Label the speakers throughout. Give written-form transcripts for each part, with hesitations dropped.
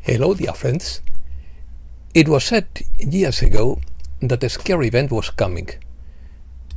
Speaker 1: Hello, dear friends. It was said years ago that a scary event was coming.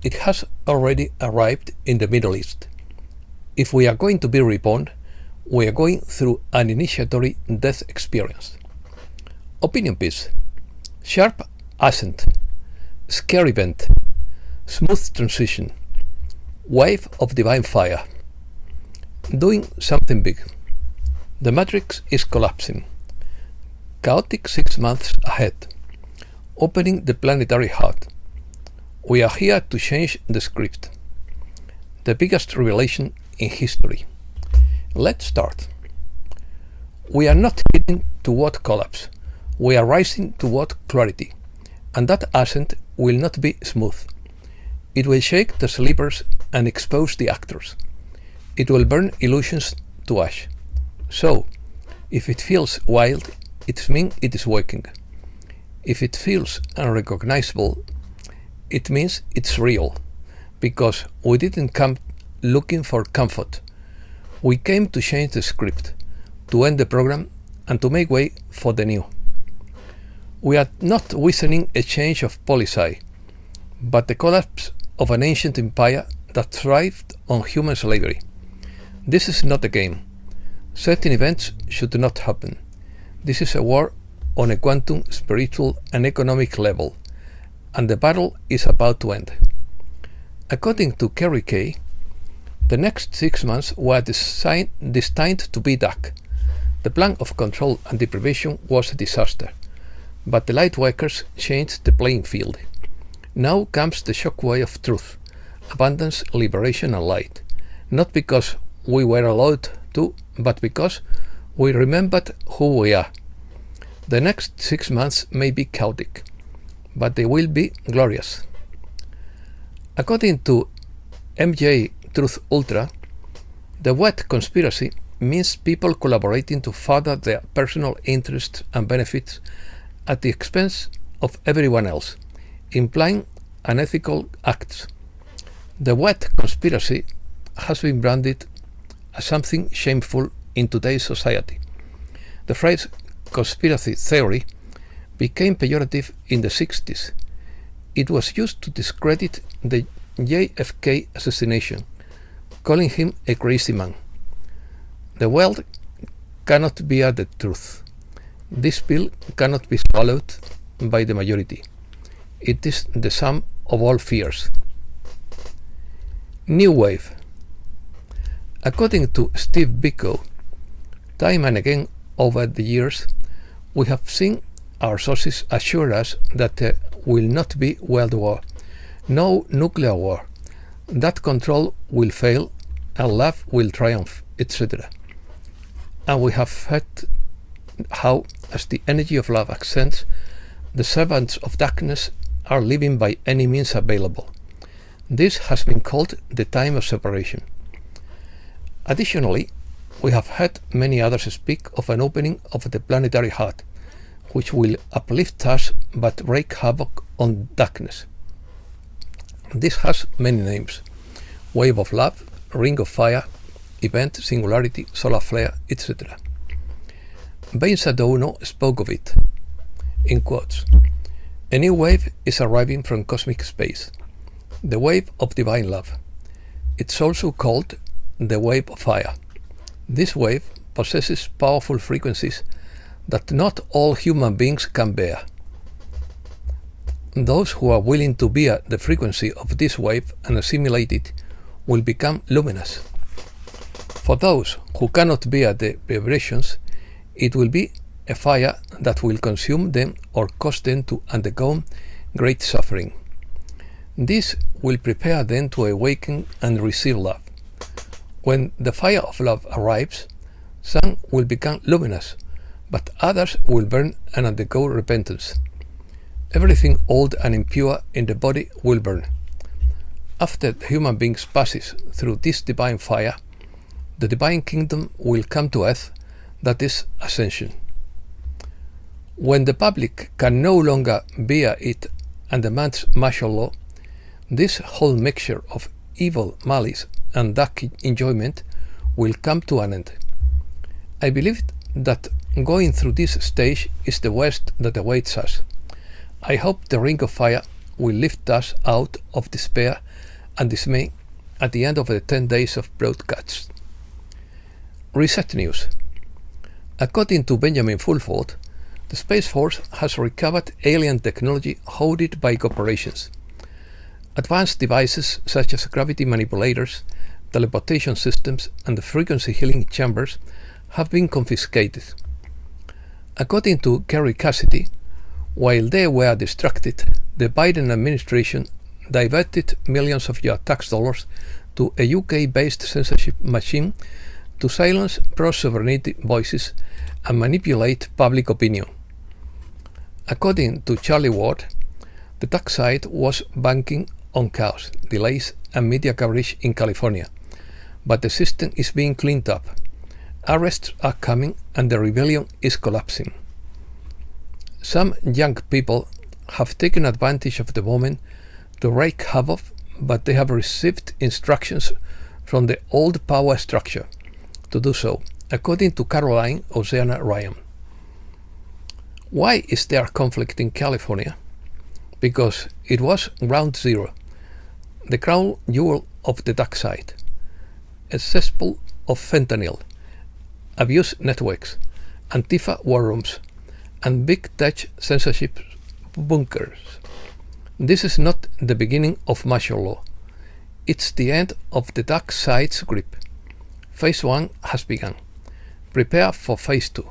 Speaker 1: It has already arrived in the Middle East. If we are going to be reborn, we are going through an initiatory death experience. Opinion piece. Sharp ascent. Scary event. Smooth transition. Wave of divine fire. Doing something big. The matrix is collapsing. Chaotic 6 months ahead. Opening the planetary heart. We are here to change the script. The biggest revelation in history. Let's start. We are not heading toward collapse. We are rising toward clarity. And that ascent will not be smooth. It will shake the sleepers and expose the actors. It will burn illusions to ash. So, if it feels wild, it means it is working. If it feels unrecognizable, it means it's real. Because we didn't come looking for comfort. We came to change the script, to end the program, and to make way for the new. We are not witnessing a change of policy, but the collapse of an ancient empire that thrived on human slavery. This is not a game. Certain events should not happen. This is a war on a quantum, spiritual, and economic level, and the battle is about to end. According to Kerry Kay, the next 6 months were destined to be dark. The plan of control and deprivation was a disaster, but the lightworkers changed the playing field. Now comes the shockwave of truth, abundance, liberation, and light, not because we were allowed to, but because we remembered who we are. The next 6 months may be chaotic, but they will be glorious. According to MJ Truth Ultra, the word conspiracy means people collaborating to further their personal interests and benefits at the expense of everyone else, implying unethical acts. The word conspiracy has been branded as something shameful in today's society. The phrase conspiracy theory became pejorative in the 60s. It was used to discredit the JFK assassination, calling him a crazy man. The world cannot bear the truth. This pill cannot be swallowed by the majority. It is the sum of all fears. New wave. According to Steve Biko, time and again over the years, we have seen our sources assure us that there will not be world war, no nuclear war, that control will fail and love will triumph, etc. And we have heard how, as the energy of love ascends, the servants of darkness are living by any means available. This has been called the time of separation. Additionally, we have heard many others speak of an opening of the planetary heart, which will uplift us but wreak havoc on darkness. This has many names: wave of love, ring of fire, event, singularity, solar flare, etc. Ben Sadowno spoke of it, in quotes. A new wave is arriving from cosmic space, the wave of divine love. It's also called the wave of fire. This wave possesses powerful frequencies that not all human beings can bear. Those who are willing to bear the frequency of this wave and assimilate it will become luminous. For those who cannot bear the vibrations, it will be a fire that will consume them or cause them to undergo great suffering. This will prepare them to awaken and receive love. When the fire of love arrives, some will become luminous, but others will burn and undergo repentance. Everything old and impure in the body will burn. After the human being passes through this divine fire, the divine kingdom will come to earth, that is, ascension. When the public can no longer bear it and demands martial law, this whole mixture of evil, malice, and dark enjoyment will come to an end. I believe that going through this stage is the worst that awaits us. I hope the ring of fire will lift us out of despair and dismay at the end of the 10 days of broadcasts. Reset news. According to Benjamin Fulford, the Space Force has recovered alien technology hoarded by corporations. Advanced devices such as gravity manipulators, teleportation systems, and frequency healing chambers have been confiscated. According to Kerry Cassidy, while they were distracted, the Biden administration diverted millions of your tax dollars to a UK-based censorship machine to silence pro-sovereignty voices and manipulate public opinion. According to Charlie Ward, the tax side was banking on chaos, delays, and media coverage in California, but the system is being cleaned up. Arrests are coming and the rebellion is collapsing. Some young people have taken advantage of the moment to wreak havoc, but they have received instructions from the old power structure to do so, according to Caroline Oceana Ryan. Why is there conflict in California? Because it was ground zero, the crown jewel of the dark side, a cesspool of fentanyl, abuse networks, Antifa war rooms, and big tech censorship bunkers. This is not the beginning of martial law. It's the end of the dark side's grip. Phase 1 has begun. Prepare for Phase 2.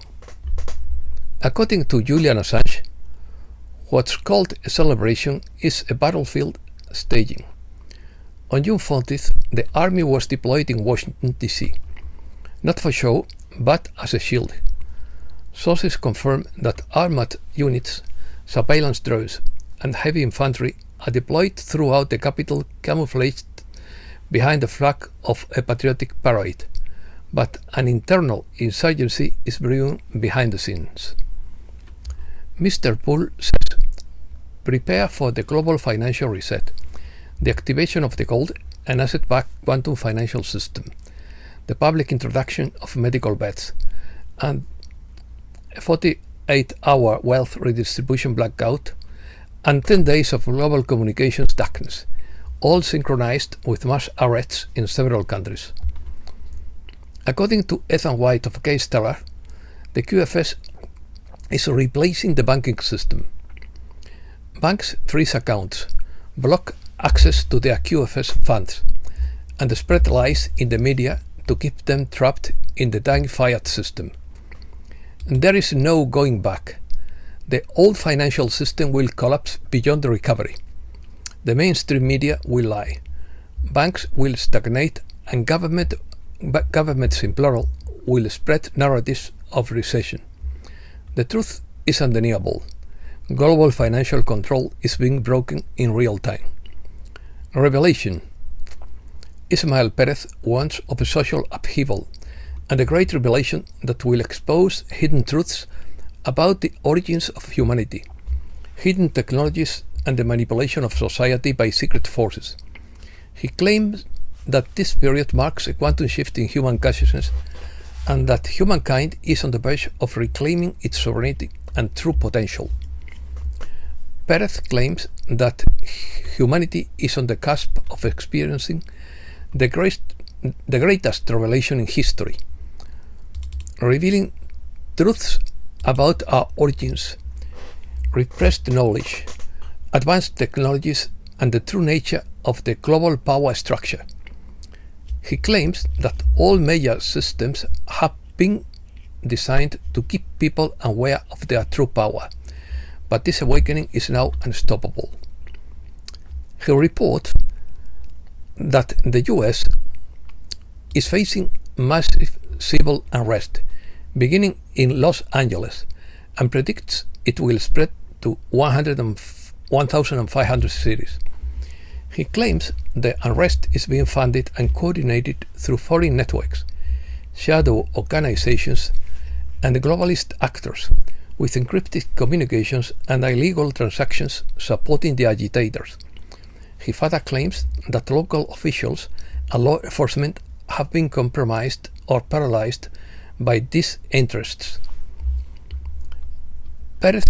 Speaker 1: According to Julian Assange, what's called a celebration is a battlefield staging. On June 40th, the army was deployed in Washington, D.C., not for show, but as a shield. Sources confirm that armored units, surveillance drones, and heavy infantry are deployed throughout the capital, camouflaged behind the flag of a patriotic parade, but an internal insurgency is brewing behind the scenes. Mr. Poole says, prepare for the global financial reset, the activation of the gold and asset-backed quantum financial system, the public introduction of medical beds, and a 48-hour wealth redistribution blackout, and 10 days of global communications darkness, all synchronized with mass arrests in several countries. According to Ethan White of K-Stellar, the QFS is replacing the banking system. Banks freeze accounts, block access to their QFS funds, and spread lies in the media to keep them trapped in the dying fiat system. There is no going back. The old financial system will collapse beyond recovery. The mainstream media will lie. Banks will stagnate, and governments in plural will spread narratives of recession. The truth is undeniable. Global financial control is being broken in real time. Revelation. Ismael Perez warns of a social upheaval and a great revelation that will expose hidden truths about the origins of humanity, hidden technologies, and the manipulation of society by secret forces. He claims that this period marks a quantum shift in human consciousness and that humankind is on the verge of reclaiming its sovereignty and true potential. Perez claims that humanity is on the cusp of experiencing the greatest revelation in history, revealing truths about our origins, repressed knowledge, advanced technologies, and the true nature of the global power structure. He claims that all major systems have been designed to keep people aware of their true power, but this awakening is now unstoppable. He reports that the US is facing massive civil unrest, beginning in Los Angeles, and predicts it will spread to 1,500 cities. He claims the unrest is being funded and coordinated through foreign networks, shadow organizations, and globalist actors, with encrypted communications and illegal transactions supporting the agitators. He further claims that local officials and law enforcement have been compromised or paralyzed by these interests. Perez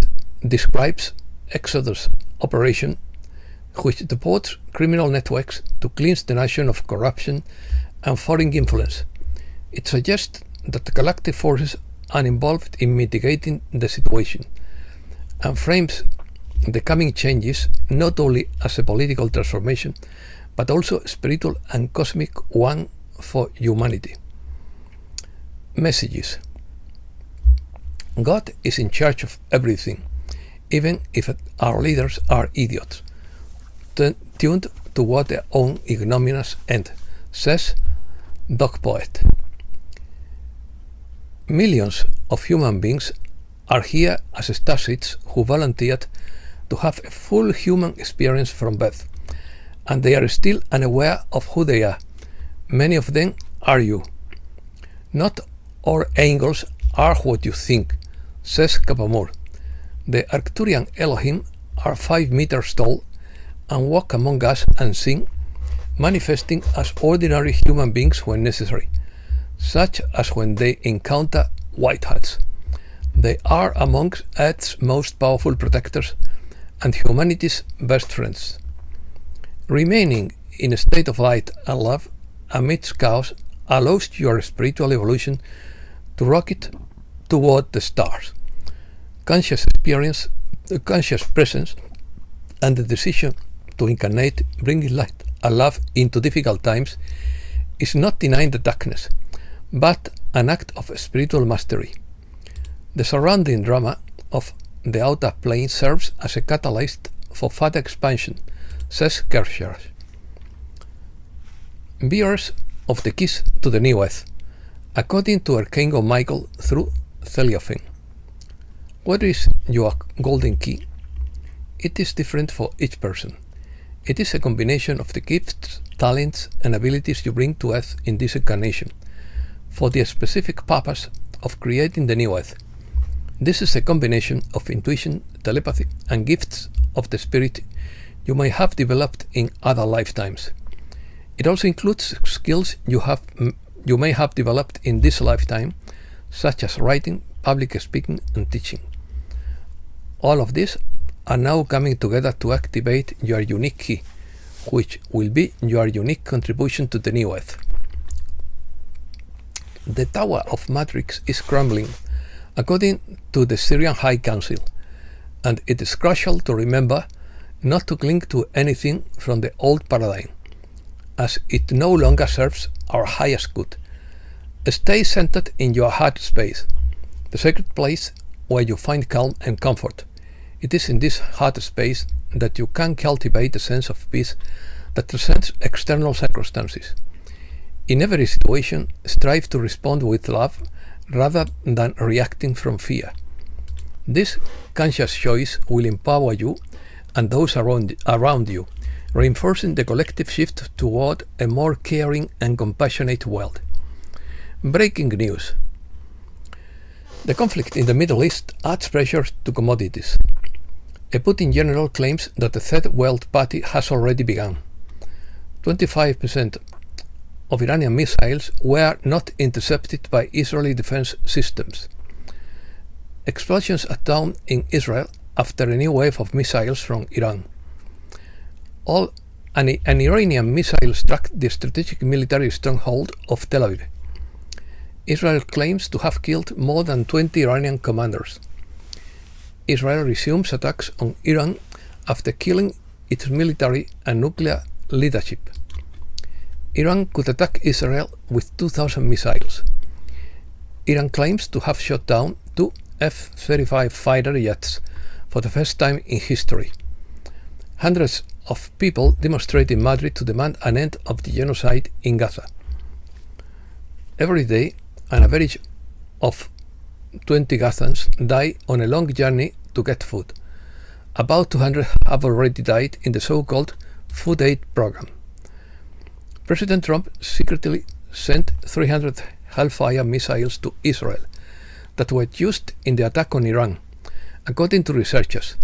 Speaker 1: describes Exodus operation, which devotes criminal networks to cleanse the nation of corruption and foreign influence. It suggests that the collective forces are involved in mitigating the situation, and frames the coming changes not only as a political transformation, but also a spiritual and cosmic one for humanity. Messages. God is in charge of everything, even if our leaders are idiots, tuned toward their own ignominious end, says Dog Poet. Millions of human beings are here as starseeds who volunteered to have a full human experience from birth, and they are still unaware of who they are. Many of them are you. Not all angels are what you think, says Kapamur. The Arcturian Elohim are 5 meters tall and walk among us unseen, manifesting as ordinary human beings when necessary, such as when they encounter white hats. They are amongst Earth's most powerful protectors and humanity's best friends. Remaining in a state of light and love amidst chaos allows your spiritual evolution to rocket toward the stars. Conscious experience, conscious presence, and the decision to incarnate, bringing light and love into difficult times, is not denying the darkness, but an act of spiritual mastery. The surrounding drama of the outer plane serves as a catalyst for further expansion, says Kershaw. Bearers of the keys to the new earth, according to Archangel Michael through Theliophen. What is your golden key? It is different for each person. It is a combination of the gifts, talents, and abilities you bring to earth in this incarnation, for the specific purpose of creating the new earth. This is a combination of intuition, telepathy, and gifts of the spirit you may have developed in other lifetimes. It also includes skills you may have developed in this lifetime, such as writing, public speaking, and teaching. All of these are now coming together to activate your unique key, which will be your unique contribution to the new earth. The Tower of Matrix is crumbling, according to the Syrian High Council, and it is crucial to remember not to cling to anything from the old paradigm, as it no longer serves our highest good. Stay centered in your heart space, the sacred place where you find calm and comfort. It is in this heart space that you can cultivate a sense of peace that transcends external circumstances. In every situation, strive to respond with love rather than reacting from fear. This conscious choice will empower you and those around you, reinforcing the collective shift toward a more caring and compassionate world. Breaking news. The conflict in the Middle East adds pressure to commodities. A Putin general claims that the Third World Party has already begun. 25% of Iranian missiles were not intercepted by Israeli defense systems. Explosions at dawn in Israel after a new wave of missiles from Iran. An Iranian missile struck the strategic military stronghold of Tel Aviv. Israel claims to have killed more than 20 Iranian commanders. Israel resumes attacks on Iran after killing its military and nuclear leadership. Iran could attack Israel with 2,000 missiles. Iran claims to have shot down 2 F-35 fighter jets for the first time in history. Hundreds of people demonstrate in Madrid to demand an end of the genocide in Gaza. Every day, an average of 20 Gazans die on a long journey to get food. About 200 have already died in the so-called Food Aid Program. President Trump secretly sent 300 Hellfire missiles to Israel that were used in the attack on Iran. According to researchers,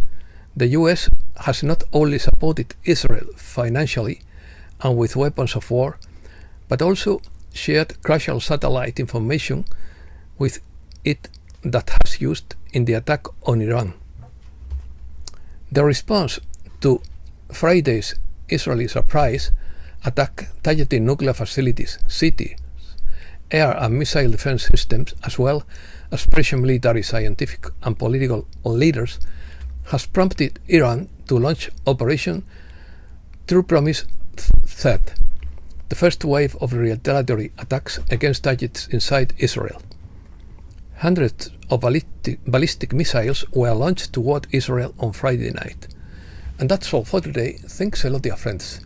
Speaker 1: the US has not only supported Israel financially and with weapons of war, but also shared crucial satellite information with it that has used in the attack on Iran. The response to Friday's Israeli surprise attack targeting nuclear facilities, cities, air and missile defense systems, as well as Persian military, scientific and political leaders, has prompted Iran to launch Operation True Promise Threat, the first wave of retaliatory attacks against targets inside Israel. Hundreds of ballistic missiles were launched toward Israel on Friday night. And that's all for today. Thanks a lot, dear friends.